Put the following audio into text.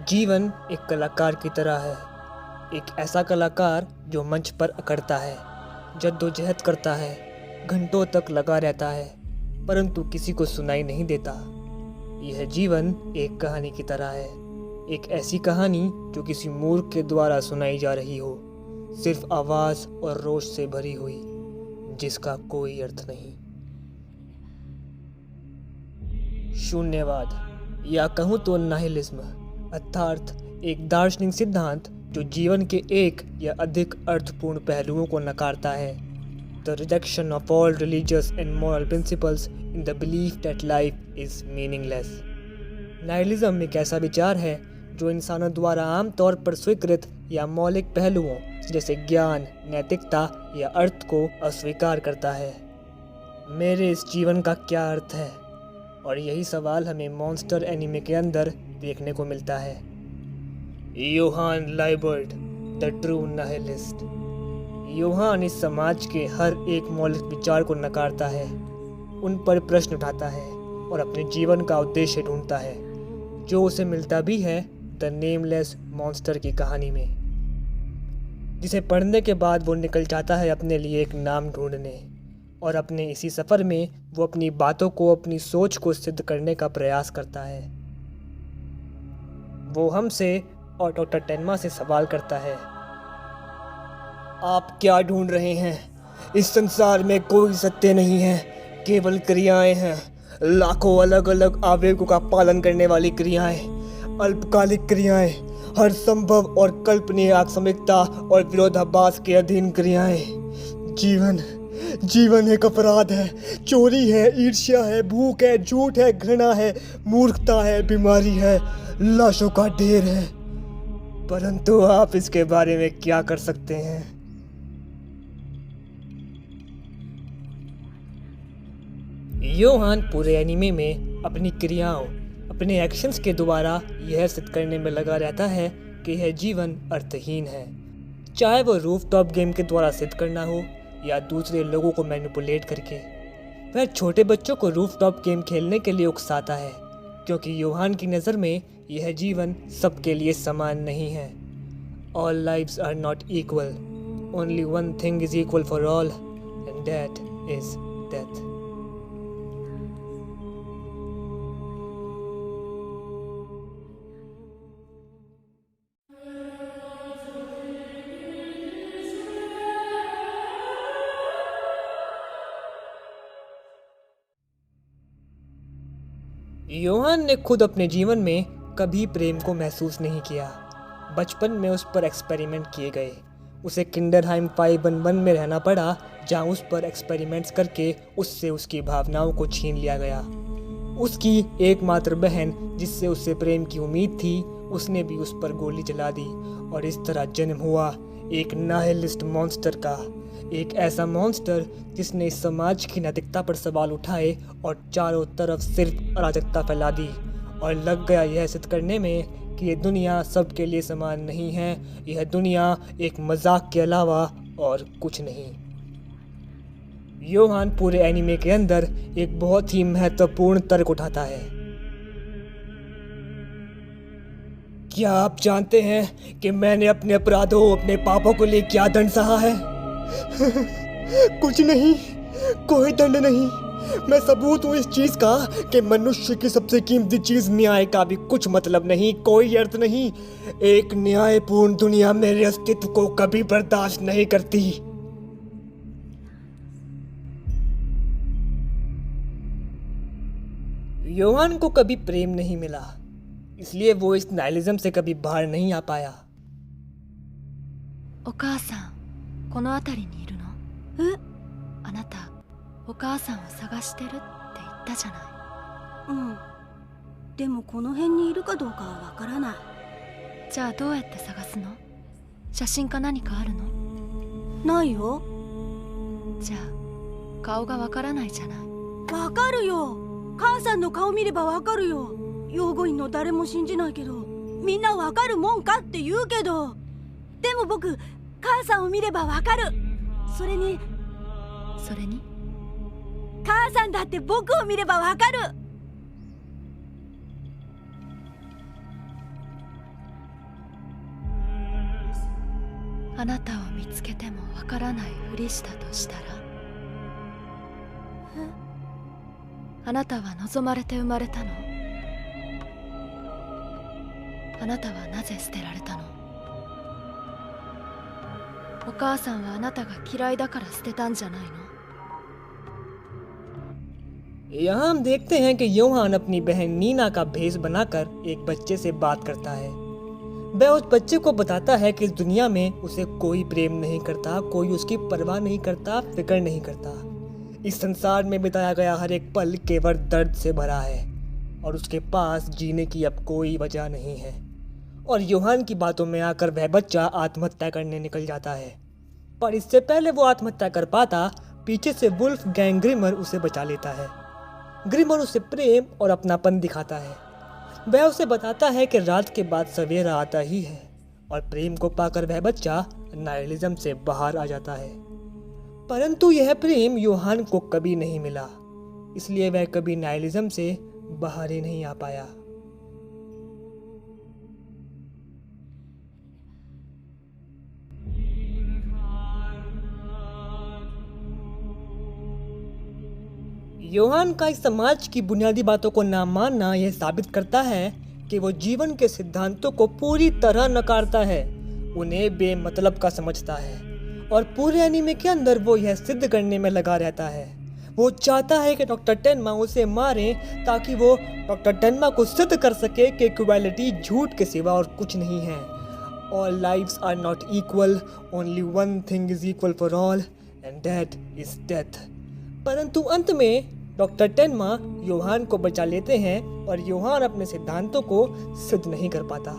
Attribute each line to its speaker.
Speaker 1: जीवन एक कलाकार की तरह है। एक ऐसा कलाकार जो मंच पर अकड़ता है, जद्दोजहद करता है, घंटों तक लगा रहता है, परंतु किसी को सुनाई नहीं देता। यह जीवन एक कहानी की तरह है, एक ऐसी कहानी जो किसी मूर्ख के द्वारा सुनाई जा रही हो, सिर्फ आवाज़ और रोश से भरी हुई, जिसका कोई अर्थ नहीं। शून्यवाद या कहूँ तो नाहिलिज्म अर्थात एक दार्शनिक सिद्धांत जो जीवन के एक या अधिक अर्थपूर्ण पहलुओं को नकारता है। The rejection of all religious and moral principles in the belief that life is meaningless. Nihilism एक ऐसा विचार है जो इंसानों द्वारा आमतौर पर स्वीकृत या मौलिक पहलुओं जैसे ज्ञान, नैतिकता या अर्थ को अस्वीकार करता है। मेरे इस जीवन का क्या अर्थ है? और यही सवाल हमें मॉन्स्टर एनीमे के अंदर देखने को मिलता है। Johan Liebert, the true nihilist. Johan इस समाज के हर एक मौलिक विचार को नकारता है, उन पर प्रश्न उठाता है और अपने जीवन का उद्देश्य ढूंढता है, जो उसे मिलता भी है द नेमलेस मॉन्स्टर की कहानी में, जिसे पढ़ने के बाद वो निकल जाता है अपने लिए एक नाम ढूंढने। और अपने इसी सफ़र में वो अपनी बातों को, अपनी सोच को सिद्ध करने का प्रयास करता है। वो हमसे और डॉक्टर टेन्मा से सवाल करता है, आप क्या ढूंढ रहे हैं? इस संसार में कोई सत्य नहीं है, केवल क्रियाएं हैं, लाखों अलग अलग आवेगों का पालन करने वाली क्रियाएं, अल्पकालिक क्रियाएं, हर संभव और कल्पनीय आकस्मिकता और विरोधाभास के अधीन क्रियाएं। जीवन एक अपराध है, चोरी है, ईर्ष्या है, भूख है, झूठ है, घृणा है, मूर्खता है, बीमारी है, लाशों का ढेर है। परंतु आप इसके बारे में क्या कर सकते हैं? योहान पूरे एनीमे में अपनी क्रियाओं, अपने एक्शंस के द्वारा यह सिद्ध करने में लगा रहता है कि यह जीवन अर्थहीन है। चाहे वो रूफटॉप गेम के द्वारा सिद्ध करना हो या दूसरे लोगों को मैनिपुलेट करके। वह छोटे बच्चों को रूफटॉप गेम खेलने के लिए उकसाता है, क्योंकि योहान की नज़र में यह जीवन सबके लिए समान नहीं है। All lives are not equal. Only one thing is equal for all, and that is death. Yohan ने खुद अपने जीवन में कभी प्रेम को महसूस नहीं किया। बचपन में उस पर एक्सपेरिमेंट किए गए। उसे किंडरहाइम 511 में रहना पड़ा, जहां उस पर एक्सपेरिमेंट्स करके उससे उसकी भावनाओं को छीन लिया गया। उसकी एकमात्र बहन, जिससे उससे प्रेम की उम्मीद थी, उसने भी उस पर गोली चला दी और इस तरह जन्म हुआ एक नाहिलिस्ट मॉन्स्टर का। एक ऐसा मॉन्स्टर जिसने इस समाज की नैतिकता पर सवाल उठाए और चारों तरफ सिर्फ अराजकता फैला दी, और लग गया यह सिद्ध करने में कि ये दुनिया सबके लिए समान नहीं है। यह दुनिया एक मजाक के अलावा और कुछ नहीं। योहान पूरे एनीमे के अंदर एक बहुत ही महत्वपूर्ण तर्क उठाता है। क्या आप जानते हैं कि मैंने अपने अपराधों, अपने पापों के लिए क्या दंड सहा है? कुछ नहीं, कोई दंड नहीं। मैं सबूत हूँ इस चीज का कि मनुष्य की सबसे कीमती चीज न्याय का भी कुछ मतलब नहीं, कोई अर्थ नहीं। एक न्यायपूर्ण दुनिया मेरे अस्तित्व को कभी बर्दाश्त नहीं करती। योहान को कभी प्रेम नहीं मिला, इसलिए वो इस नाइलिज्म से कभी बाहर नहीं आ पाया।
Speaker 2: お母さん、この辺りにいるの？あなた、お母さんを探してるって言ったじゃない。
Speaker 3: でもこの辺にいるかどうかはわからない。
Speaker 2: じゃあどうやって探すの？写真か何かあるの？
Speaker 3: ないよ。
Speaker 2: じゃあ顔がわからないじゃない。
Speaker 3: わかるよ。母さんの顔見ればわかるよ。養護院の誰も信じないけど、みんなわかるもんかって言うけど、でも僕、母さんを見ればわかる。それに母さんだって僕を見ればわかる。
Speaker 2: あなたを見つけてもわからないふりしたとしたら、あなたは望まれて生まれたの？あなたはなぜ捨てられたの？お母さんはあなたが嫌いだから捨てたんじゃないの？
Speaker 1: यहाँ हम देखते हैं कि योहान अपनी बहन नीना का भेष बनाकर एक बच्चे से बात करता है। वह उस बच्चे को बताता है कि इस दुनिया में उसे कोई प्रेम नहीं करता, कोई उसकी परवाह नहीं करता, फिक्र नहीं करता। इस संसार में बिताया गया हर एक पल केवल दर्द से भरा है और उसके पास जीने की अब कोई वजह नहीं है। और योहान की बातों में आकर वह बच्चा आत्महत्या करने निकल जाता है, पर इससे पहले वो आत्महत्या कर पाता, पीछे से वुल्फ गैंग ग्रिमर उसे बचा लेता है। ग्रिमर उसे प्रेम और अपनापन दिखाता है। वह उसे बताता है कि रात के बाद सवेरा आता ही है और प्रेम को पाकर वह बच्चा नाइलिज्म से बाहर आ जाता है। परंतु यह प्रेम योहान को कभी नहीं मिला, इसलिए वह कभी नाइलिज्म से बाहर ही नहीं आ पाया। योहान का इस समाज की बुनियादी बातों को ना मानना यह साबित करता है कि वो जीवन के सिद्धांतों को पूरी तरह नकारता है, उन्हें बेमतलब का समझता है और पूरे एनीमे के अंदर वो यह सिद्ध करने में लगा रहता है। वो चाहता है कि डॉक्टर टेन्मा उसे मारे ताकि वो डॉक्टर टेन्मा को सिद्ध कर सके कि इक्वालिटी झूठ के सिवा और कुछ नहीं है। All lives are not equal, only one thing is equal for all and that is death। परंतु अंत में डॉक्टर टेन्मा योहान को बचा लेते हैं और योहान अपने सिद्धांतों को सिद्ध नहीं कर पाता।